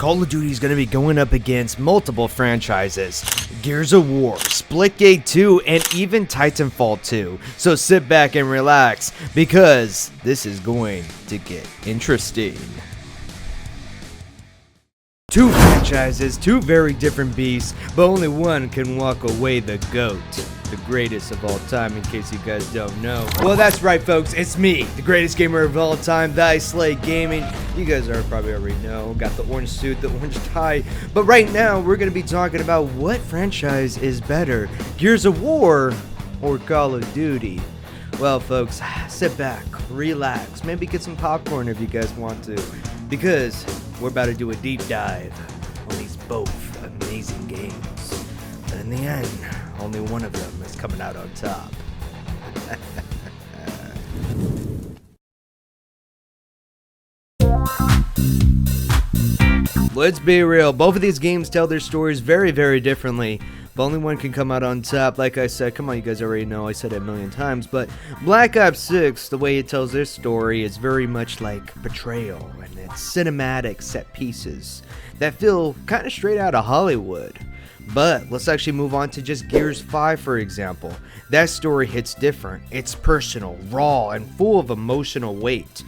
Call of Duty is going to be going up against multiple franchises, Gears of War, Splitgate 2, and even Titanfall 2. So sit back and relax, because this is going to get interesting. Two franchises, two very different beasts, but only one can walk away the GOAT. The greatest of all time, in case you guys don't know. Well, that's right, folks. It's me, the greatest gamer of all time, the I Slay Gaming. You guys probably already know. Got the orange suit, the orange tie. But right now, we're going to be talking about what franchise is better, Gears of War or Call of Duty. Well, folks, sit back, relax, maybe get some popcorn if you guys want to, because we're about to do a deep dive on these both amazing games. But in the end, only one of them is coming out on top. Let's be real, both of these games tell their stories very, very differently. But only one can come out on top. Like I said, come on, you guys already know, I said it a million times, but Black Ops 6, the way it tells their story is very much like betrayal, and it's cinematic set pieces that feel kind of straight out of Hollywood. But let's actually move on to just Gears 5, for example. That story hits different. It's personal, raw, and full of emotional weight.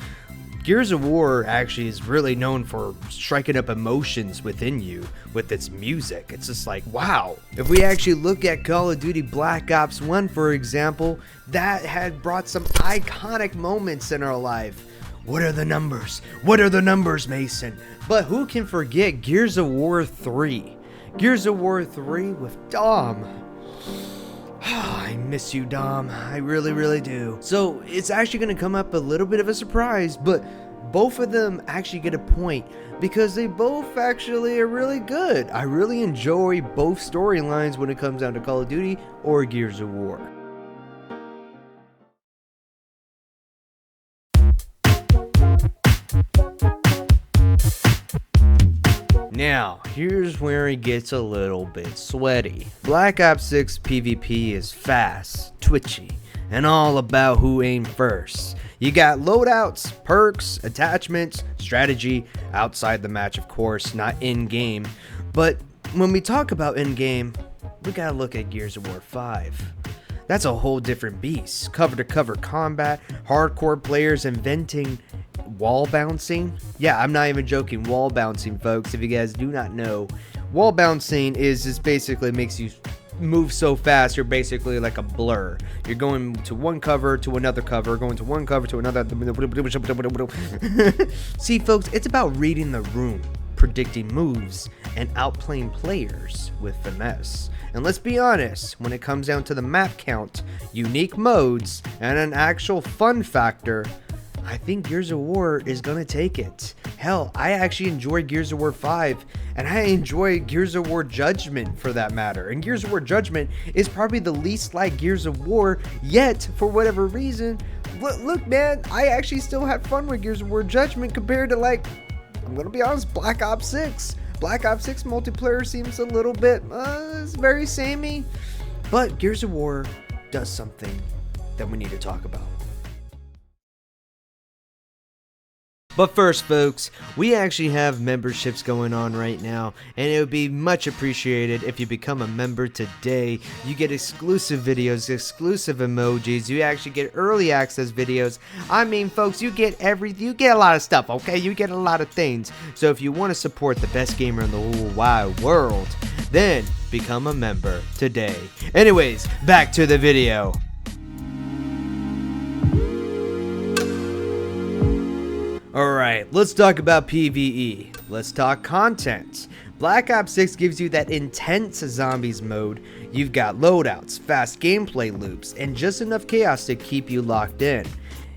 Gears of War actually is really known for striking up emotions within you with its music. It's just like, wow. If we actually look at Call of Duty Black Ops 1, for example, that had brought some iconic moments in our life. What are the numbers? What are the numbers, Mason? But who can forget Gears of War 3? Gears of War 3 with Dom. I miss you, Dom. I really, really do. So it's actually going to come up a little bit of a surprise, but both of them actually get a point because they both actually are really good. I really enjoy both storylines when it comes down to Call of Duty or Gears of War. Now, here's where it gets a little bit sweaty. Black Ops 6 PvP is fast, twitchy, and all about who aimed first. You got loadouts, perks, attachments, strategy, outside the match of course, not in-game. But when we talk about in-game, we gotta look at Gears of War 5. That's a whole different beast. Cover-to-cover combat, hardcore players inventing wall bouncing. Yeah, I'm not even joking. Wall bouncing, folks. If you guys do not know, wall bouncing is just basically makes you move so fast you're basically like a blur. You're going to one cover to another cover, going to one cover to another. See, folks, it's about reading the room, predicting moves, and outplaying players with finesse. And let's be honest, when it comes down to the map count, unique modes, and an actual fun factor, I think Gears of War is gonna take it. Hell, I actually enjoy Gears of War 5, and I enjoy Gears of War Judgment for that matter. And Gears of War Judgment is probably the least like Gears of War, yet for whatever reason, look man, I actually still had fun with Gears of War Judgment compared to, like, I'm gonna be honest, Black Ops 6. Black Ops 6 multiplayer seems a little bit, it's very samey, but Gears of War does something that we need to talk about. But first, folks, we actually have memberships going on right now, and it would be much appreciated if you become a member today. You get exclusive videos, exclusive emojis, you actually get early access videos. I mean, folks, you get a lot of stuff, okay? You get a lot of things. So if you want to support the best gamer in the whole wide world, then become a member today. Anyways, back to the video. Alright, let's talk about PvE. Let's talk content. Black Ops 6 gives you that intense zombies mode. You've got loadouts, fast gameplay loops, and just enough chaos to keep you locked in.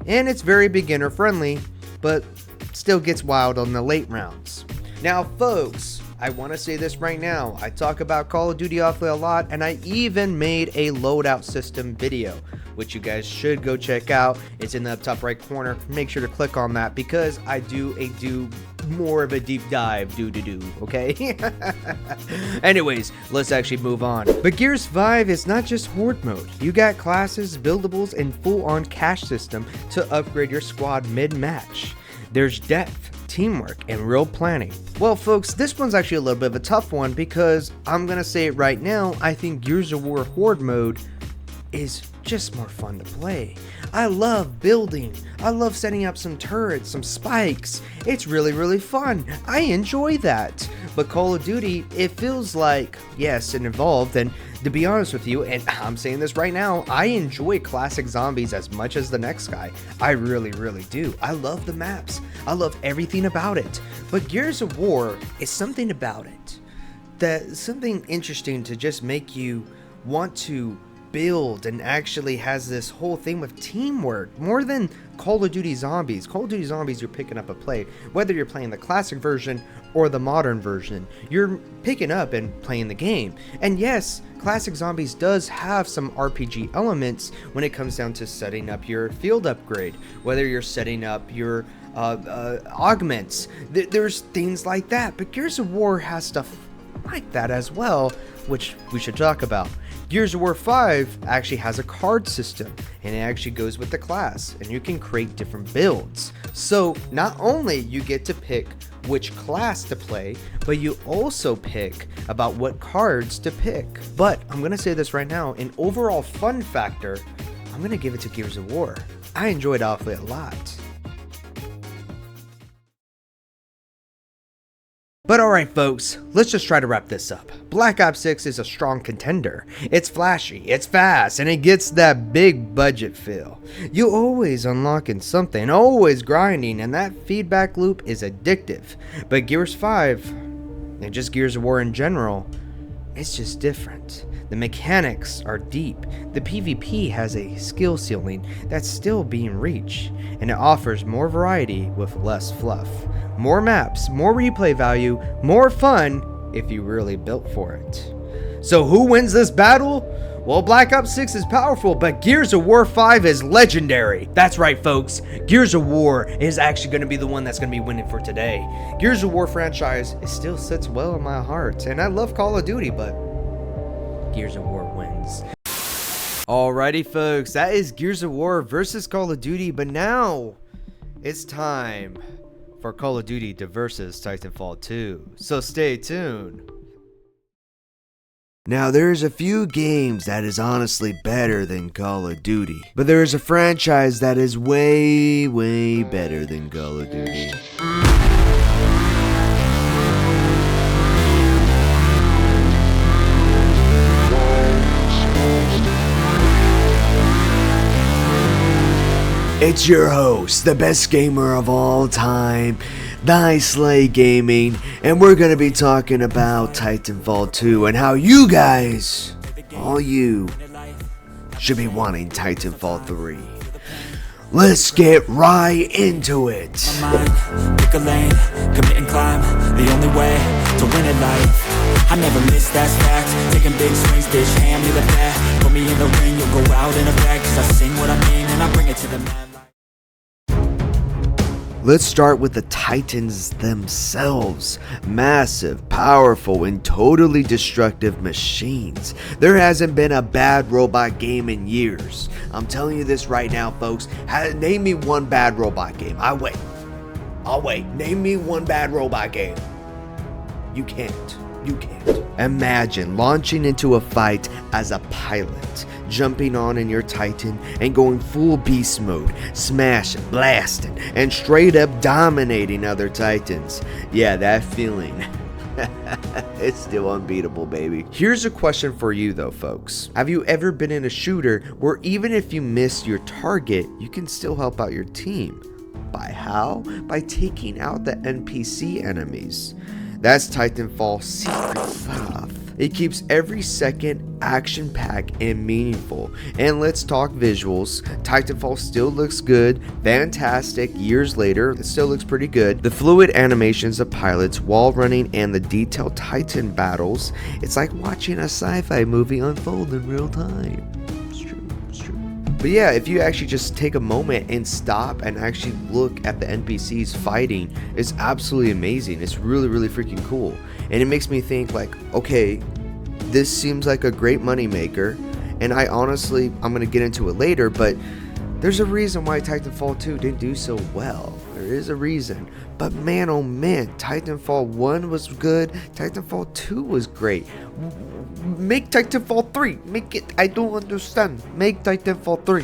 And it's very beginner friendly, but still gets wild on the late rounds. Now folks, I want to say this right now. I talk about Call of Duty awfully a lot, and I even made a loadout system video, which you guys should go check out. It's in the top right corner. Make sure to click on that because I do more of a deep dive, okay? Anyways, let's actually move on. But Gears 5 is not just horde mode. You got classes, buildables, and full-on cash system to upgrade your squad mid-match. There's depth, teamwork, and real planning. Well folks, this one's actually a little bit of a tough one because I'm gonna say it right now, I think Gears of War Horde mode is just more fun to play. I love building, I love setting up some turrets, some spikes. It's really fun. I enjoy that. But Call of Duty, it feels like, yes, it evolved, and to be honest with you, and I'm saying this right now, I enjoy classic zombies as much as the next guy. I really do. I love the maps. I love everything about it. But Gears of War is something about it that something interesting to just make you want to build, and actually has this whole thing with teamwork more than Call of Duty Zombies. Call of Duty Zombies, you're picking up a play. Whether you're playing the classic version or the modern version, you're picking up and playing the game. And yes, classic Zombies does have some RPG elements when it comes down to setting up your field upgrade, whether you're setting up your augments. There's things like that, but Gears of War has stuff like that as well, which we should talk about. Gears of War 5 actually has a card system, and it actually goes with the class, and you can create different builds. So not only you get to pick which class to play, but you also pick about what cards to pick. But I'm gonna say this right now, an overall fun factor, I'm gonna give it to Gears of War. I enjoyed awfully a lot. But alright folks, let's just try to wrap this up. Black Ops 6 is a strong contender. It's flashy, it's fast, and it gets that big budget feel. You always unlocking something, always grinding, and that feedback loop is addictive. But Gears 5, and just Gears of War in general, it's just different. The mechanics are deep, the PvP has a skill ceiling that's still being reached, and it offers more variety with less fluff. More maps, more replay value, more fun if you really built for it. So who wins this battle? Well, Black Ops 6 is powerful, but Gears of War 5 is legendary. That's right, folks. Gears of War is actually going to be the one that's going to be winning for today. Gears of War franchise, it still sits well in my heart, and I love Call of Duty, but Gears of War wins. Alrighty, folks, that is Gears of War versus Call of Duty, but now it's time for Call of Duty versus Titanfall 2, so stay tuned. Now there's a few games that is honestly better than Call of Duty, but there is a franchise that is way better than Call of Duty. It's your host, the best gamer of all time, Slay Gaming, and we're gonna be talking about Titanfall 2 and how you guys, all you, should be wanting Titanfall 3. Let's get right into it. Pick a lane, commit and climb, the only way to win at life. I never miss, that's fact. Taking big swings, bitch, hand me the bat. Put me in the ring, you'll go out in a bag. Cause I sing what I mean and I bring it to the mad. Let's start with the Titans themselves. Massive, powerful, and totally destructive machines. There hasn't been a bad robot game in years. I'm telling you this right now, folks. Name me one bad robot game. I'll wait. Name me one bad robot game. You can't. Imagine launching into a fight as a pilot, jumping on in your Titan and going full beast mode, smashing, blasting, and straight up dominating other Titans. Yeah, that feeling. It's still unbeatable, baby. Here's a question for you though, folks. Have you ever been in a shooter where even if you miss your target, you can still help out your team? By how? By taking out the NPC enemies. That's Titanfall's secret stuff. It keeps every second action-packed and meaningful. And let's talk visuals. Titanfall still looks good, fantastic. Years later, it still looks pretty good. The fluid animations of pilots, wall running, and the detailed Titan battles, it's like watching a sci-fi movie unfold in real time. But yeah, if you actually just take a moment and stop and actually look at the NPCs fighting, it's absolutely amazing. It's really freaking cool. And it makes me think like, okay, this seems like a great money maker. And I honestly, I'm going to get into it later, but there's a reason why Titanfall 2 didn't do so well. is a reason. But man, oh man, Titanfall 1 was good. Titanfall 2 was great. Make Titanfall 3. Make it. I don't understand. Make Titanfall 3.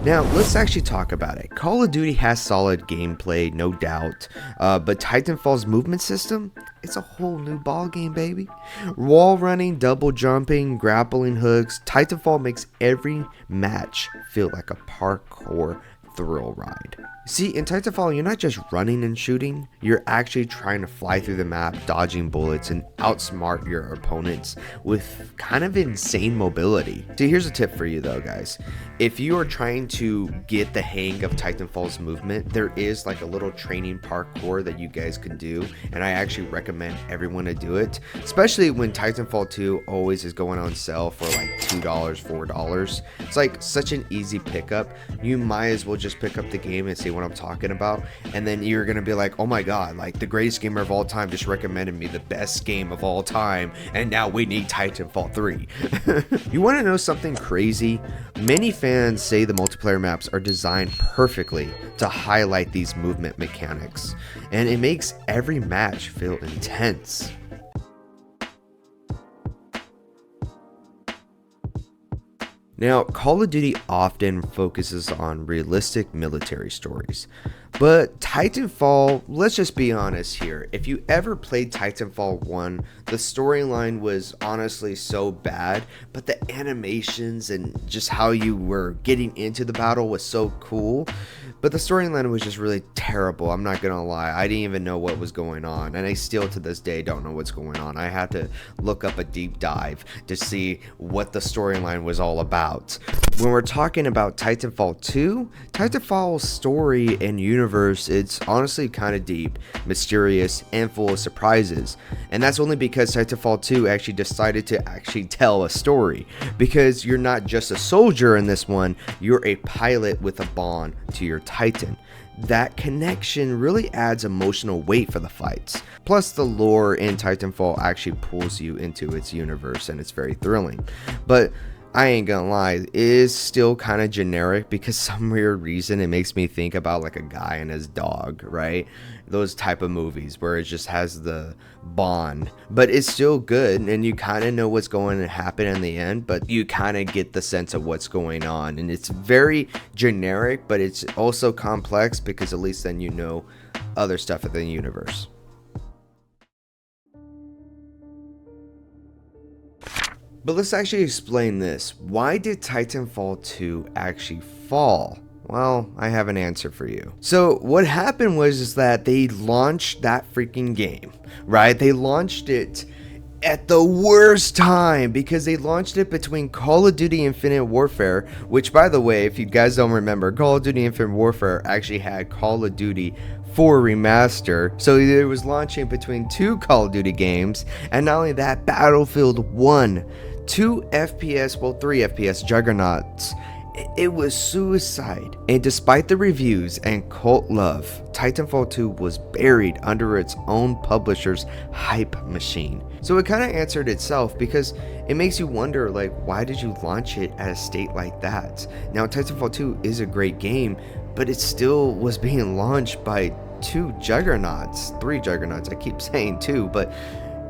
Now, let's actually talk about it. Call of Duty has solid gameplay, no doubt, but Titanfall's movement system, it's a whole new ballgame, baby. Wall running, double jumping, grappling hooks, Titanfall makes every match feel like a parkour thrill ride. See, in Titanfall, you're not just running and shooting, you're actually trying to fly through the map, dodging bullets, and outsmart your opponents with kind of insane mobility. See, here's a tip for you though, guys. If you are trying to get the hang of Titanfall's movement, there is like a little training parkour that you guys can do, and I actually recommend everyone to do it, especially when Titanfall 2 always is going on sale for like $2, $4. It's like such an easy pickup. You might as well just pick up the game and see what I'm talking about, and then you're gonna be like, oh my god, like the greatest gamer of all time just recommended me the best game of all time, and now we need Titanfall 3. You want to know something crazy? Many fans say the multiplayer maps are designed perfectly to highlight these movement mechanics, and it makes every match feel intense. Now, Call of Duty often focuses on realistic military stories, but Titanfall, let's just be honest here, if you ever played Titanfall 1, the storyline was honestly so bad, but the animations and just how you were getting into the battle was so cool, but the storyline was just really terrible. I'm not gonna lie, I didn't even know what was going on, and I still to this day don't know what's going on. I had to look up a deep dive to see what the storyline was all about. When we're talking about Titanfall 2, Titanfall's story and universe, it's honestly kind of deep, mysterious, and full of surprises. And that's only because Titanfall 2 actually decided to actually tell a story. Because you're not just a soldier in this one, you're a pilot with a bond to your Titan. That connection really adds emotional weight for the fights. Plus, the lore in Titanfall actually pulls you into its universe, and it's very thrilling. But I ain't gonna lie, it is still kind of generic because some weird reason it makes me think about like a guy and his dog, right? Those type of movies where it just has the bond, but it's still good and you kind of know what's going to happen in the end, but you kind of get the sense of what's going on, and it's very generic, but it's also complex because at least then you know other stuff in the universe. But let's actually explain this. Why did Titanfall 2 actually fall? Well, I have an answer for you. So what happened was is that they launched that freaking game, right? They launched it at the worst time because they launched it between Call of Duty Infinite Warfare, which by the way, if you guys don't remember, Call of Duty Infinite Warfare actually had Call of Duty 4 Remaster, so it was launching between two Call of Duty games, and not only that, Battlefield 1, 2 FPS, well 3 FPS juggernauts. It was suicide, and despite the reviews and cult love, Titanfall 2 was buried under its own publisher's hype machine. So it kind of answered itself because it makes you wonder, like, why did you launch it at a state like that? Now, Titanfall 2 is a great game, but it still was being launched by three juggernauts, I keep saying two, but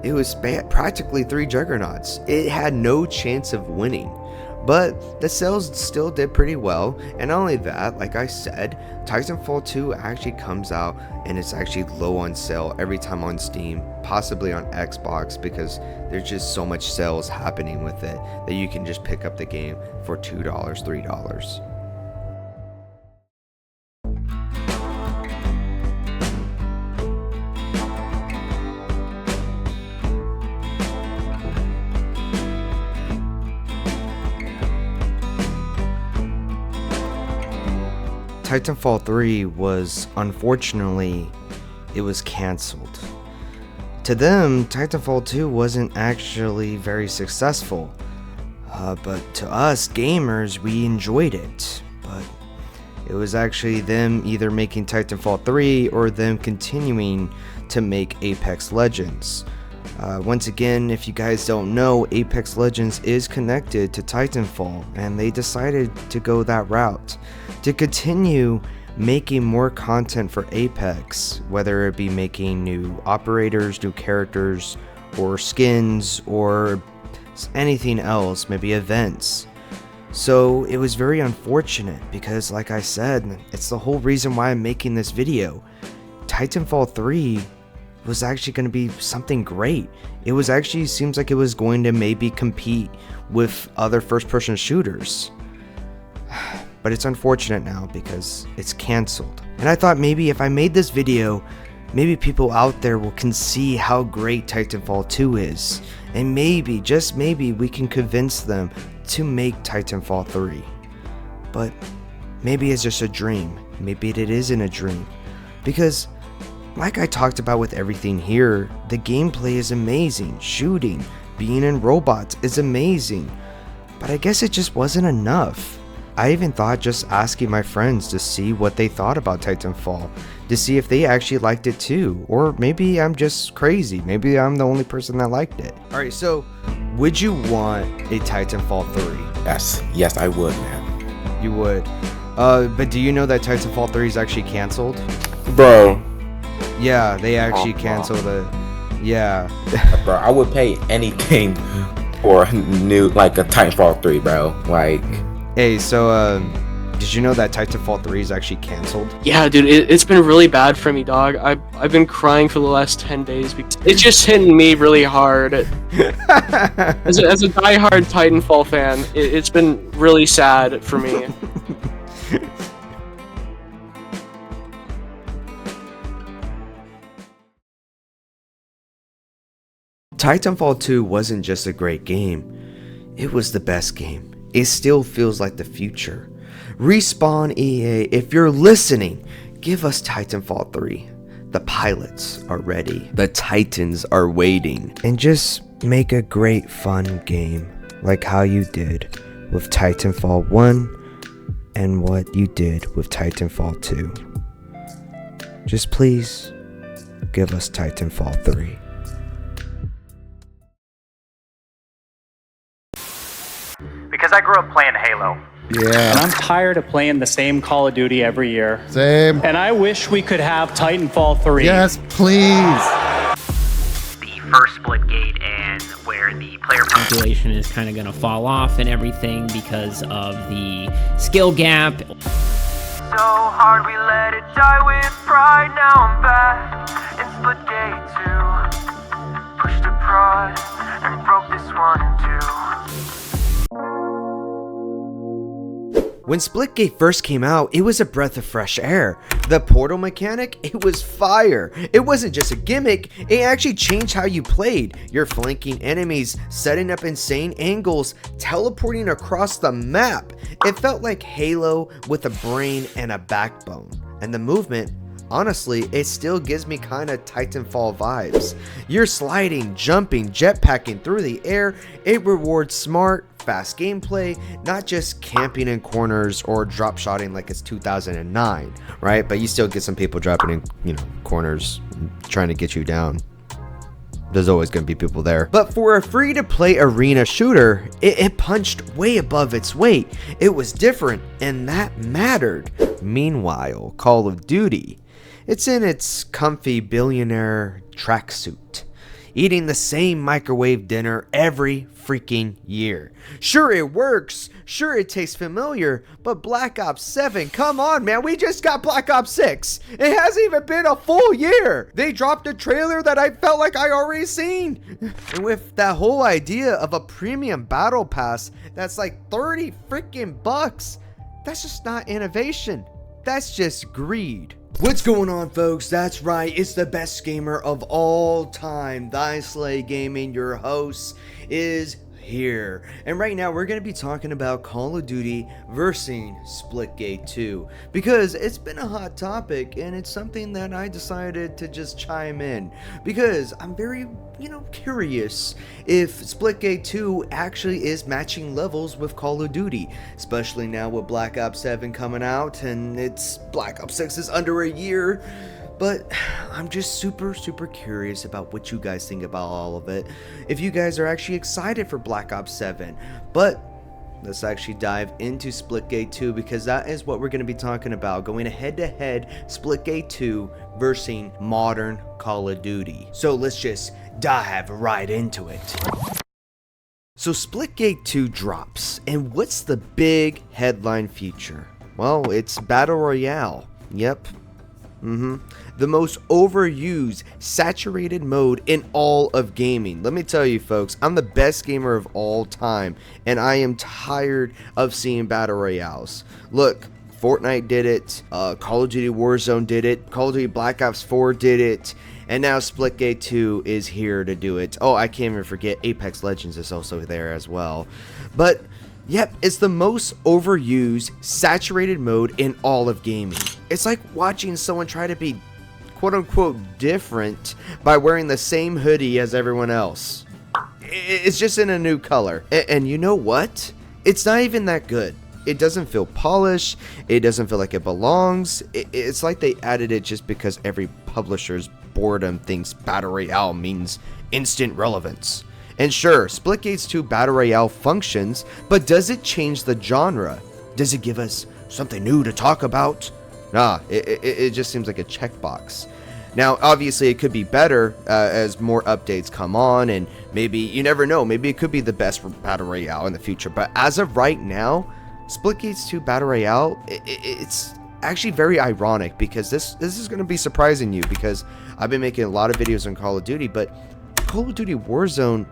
it was practically 3 juggernauts. It had no chance of winning. But the sales still did pretty well, and not only that, like I said, Titanfall 2 actually comes out and it's actually low on sale every time on Steam, possibly on Xbox, because there's just so much sales happening with it that you can just pick up the game for $2, $3. Titanfall 3 was, unfortunately, it was cancelled. To them, Titanfall 2 wasn't actually very successful, but to us gamers, we enjoyed it. But it was actually them either making Titanfall 3 or them continuing to make Apex Legends. Once again, if you guys don't know, Apex Legends is connected to Titanfall, and they decided to go that route to continue making more content for Apex, whether it be making new operators, new characters, or skins, or anything else, maybe events. So it was very unfortunate because, like I said, it's the whole reason why I'm making this video. Titanfall 3 was actually going to be something great. It was actually seems like it was going to maybe compete with other first-person shooters. But it's unfortunate now because it's canceled. And I thought maybe if I made this video, maybe people out there can see how great Titanfall 2 is. And maybe, just maybe, we can convince them to make Titanfall 3. But maybe it's just a dream. Maybe it isn't a dream. Because, like I talked about with everything here, the gameplay is amazing. Shooting, being in robots is amazing. But I guess it just wasn't enough. I even thought just asking my friends to see what they thought about Titanfall, to see if they actually liked it too, or maybe I'm just crazy, maybe I'm the only person that liked it. Alright, so would you want a Titanfall 3? Yes I would, man. You would. But do you know that Titanfall 3 is actually canceled? Bro. Yeah, they actually canceled it. Yeah. Bro, I would pay anything for a new, like a Titanfall 3, bro. Like... Hey, so, did you know that Titanfall 3 is actually canceled? Yeah, dude, it's been really bad for me, dog. I've been crying for the last 10 days because it's just hitting me really hard. As a diehard Titanfall fan, it's been really sad for me. Titanfall 2 wasn't just a great game, it was the best game. It still feels like the future. Respawn EA, if you're listening, give us Titanfall 3. The pilots are ready. The Titans are waiting. And just make a great fun game like how you did with Titanfall 1 and what you did with Titanfall 2. Just please give us Titanfall 3. Because I grew up playing Halo. Yeah. And I'm tired of playing the same Call of Duty every year. Same. And I wish we could have Titanfall 3. Yes, please. The first Splitgate and where the player population is kind of going to fall off and everything because of the skill gap. So hard we let it die with pride. Now I'm back in Splitgate 2. Pushed a prod and broke this one too. When Splitgate first came out, it was a breath of fresh air. The portal mechanic, it was fire. It wasn't just a gimmick, it actually changed how you played. You're flanking enemies, setting up insane angles, teleporting across the map. It felt like Halo with a brain and a backbone. And the movement, honestly, it still gives me kind of Titanfall vibes. You're sliding, jumping, jetpacking through the air. It rewards smart, fast gameplay, not just camping in corners or drop shotting like it's 2009, right? But you still get some people dropping in, corners trying to get you down. There's always going to be people there. But for a free-to-play arena shooter, it punched way above its weight. It was different, and that mattered. Meanwhile, Call of Duty, it's in its comfy billionaire tracksuit, eating the same microwave dinner every freaking year. Sure, it works. Sure, it tastes familiar. But Black Ops 7, come on, man. We just got Black Ops 6. It hasn't even been a full year. They dropped a trailer that I felt like I already seen. And with that whole idea of a premium battle pass that's like 30 freaking bucks, that's just not innovation. That's just greed. What's going on, folks? That's right, it's the best gamer of all time, Thy Slay Gaming. Your host is here, and right now we're going to be talking about Call of Duty versus Splitgate 2, because it's been a hot topic and it's something that I decided to just chime in, because I'm very curious if Splitgate 2 actually is matching levels with Call of Duty, especially now with Black Ops 7 coming out and it's Black Ops 6 is under a year. But I'm just super curious about what you guys think about all of it. If you guys are actually excited for Black Ops 7. But let's actually dive into Splitgate 2, because that is what we're going to be talking about. Going head-to-head Splitgate 2 versus modern Call of Duty. So let's just dive right into it. So Splitgate 2 drops, and what's the big headline feature? Well, it's Battle Royale. Yep. The most overused, saturated mode in all of gaming. Let me tell you folks, I'm the best gamer of all time, and I am tired of seeing Battle Royales. Look, Fortnite did it, Call of Duty Warzone did it, Call of Duty Black Ops 4 did it, and now Splitgate 2 is here to do it. Oh, I can't even forget Apex Legends is also there as well. But yep, it's the most overused, saturated mode in all of gaming. It's like watching someone try to be quote-unquote different by wearing the same hoodie as everyone else. It's just in a new color. And you know what? It's not even that good. It doesn't feel polished. It doesn't feel like it belongs. It's like they added it just because every publisher's boredom thinks Battle Royale means instant relevance. And sure, Splitgate's 2 Battle Royale functions, but does it change the genre? Does it give us something new to talk about? Nah, it just seems like a checkbox. Now, obviously, it could be better as more updates come on, and maybe, you never know, maybe it could be the best for Battle Royale in the future. But as of right now, Splitgate's 2 Battle Royale, it's actually very ironic, because this is going to be surprising you, because I've been making a lot of videos on Call of Duty, but Call of Duty Warzone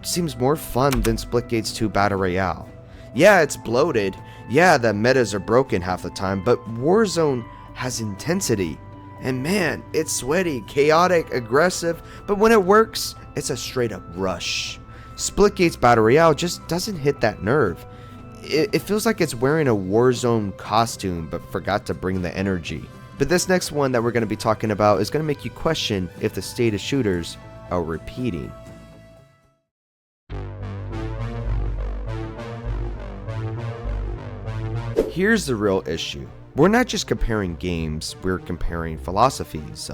seems more fun than Splitgate's 2 Battle Royale. Yeah, it's bloated. Yeah, the metas are broken half the time, but Warzone has intensity. And man, it's sweaty, chaotic, aggressive, but when it works, it's a straight up rush. Splitgate's Battle Royale just doesn't hit that nerve. It feels like it's wearing a Warzone costume, but forgot to bring the energy. But this next one that we're going to be talking about is going to make you question if the state of shooters are repeating. Here's the real issue. We're not just comparing games, we're comparing philosophies.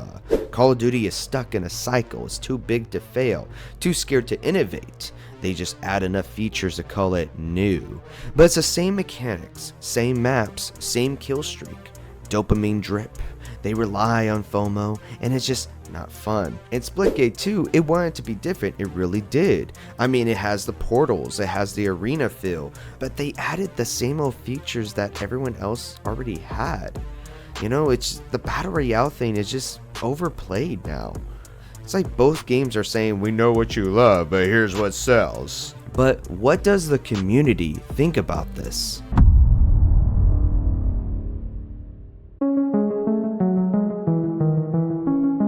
Call of Duty is stuck in a cycle. It's too big to fail, too scared to innovate. They just add enough features to call it new. But it's the same mechanics, same maps, same kill streak, dopamine drip. They rely on FOMO, and it's just not fun. In Splitgate 2, it wanted to be different. It really did. I mean, it has the portals, it has the arena feel, but they added the same old features that everyone else already had. You know, it's the Battle Royale thing is just overplayed now. It's like both games are saying, we know what you love, but here's what sells. But what does the community think about this?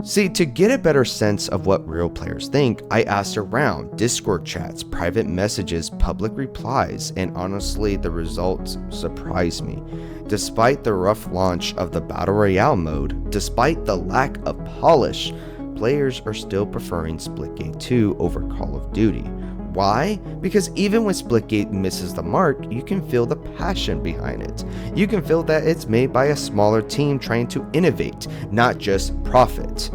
See, to get a better sense of what real players think, I asked around, Discord chats, private messages, public replies, and honestly, the results surprised me. Despite the rough launch of the Battle Royale mode, despite the lack of polish, players are still preferring Splitgate 2 over Call of Duty. Why? Because even when Splitgate misses the mark, you can feel the passion behind it. You can feel that it's made by a smaller team trying to innovate, not just profit.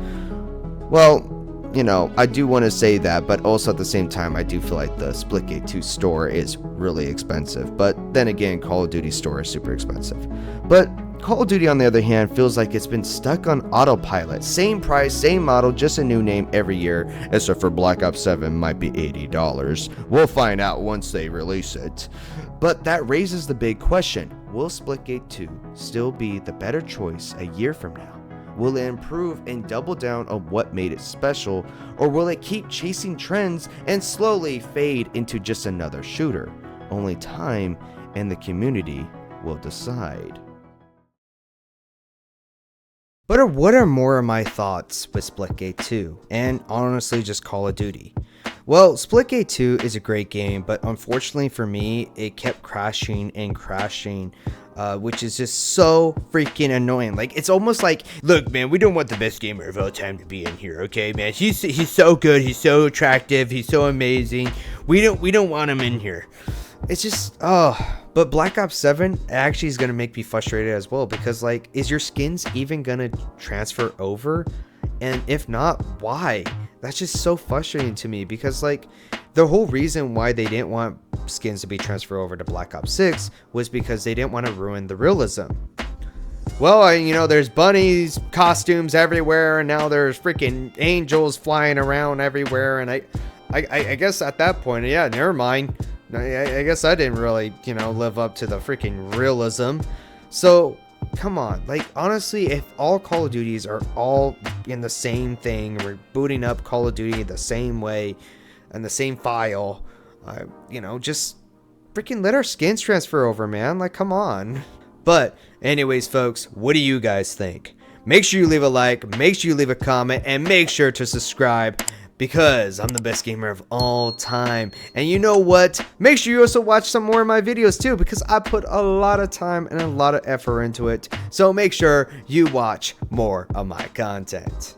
Well, you know, I do want to say that, but also at the same time, I do feel like the Splitgate 2 store is really expensive. But then again, Call of Duty store is super expensive. But Call of Duty, on the other hand, feels like it's been stuck on autopilot. Same price, same model, just a new name every year, except for Black Ops 7 might be $80. We'll find out once they release it. But that raises the big question, will Splitgate 2 still be the better choice a year from now? Will it improve and double down on what made it special, or will it keep chasing trends and slowly fade into just another shooter? Only time and the community will decide. But what are more of my thoughts with Splitgate 2, and honestly just Call of Duty? Well, Splitgate 2 is a great game, but unfortunately for me, it kept crashing and crashing, which is just so freaking annoying. Like, it's almost like, look, man, we don't want the best gamer of all time to be in here, okay, man? He's so good, he's so attractive, he's so amazing. We don't want him in here. It's just, oh, But Black Ops 7 actually is going to make me frustrated as well, because like, is your skins even going to transfer over? And if not, why? That's just so frustrating to me, because like, the whole reason why they didn't want skins to be transferred over to Black Ops 6 was because they didn't want to ruin the realism. Well, you know, there's bunnies, costumes everywhere, and now there's freaking angels flying around everywhere, and I guess at that point, yeah, never mind. I guess I didn't really, you know, live up to the freaking realism. So, come on. Like, honestly, if all Call of Duties are all in the same thing, we're booting up Call of Duty the same way, and the same file, you know, just freaking let our skins transfer over, man. Like, come on. But, anyways, folks, what do you guys think? Make sure you leave a like, make sure you leave a comment, and make sure to subscribe, because I'm the best gamer of all time. And you know what? Make sure you also watch some more of my videos too, because I put a lot of time and a lot of effort into it. So make sure you watch more of my content.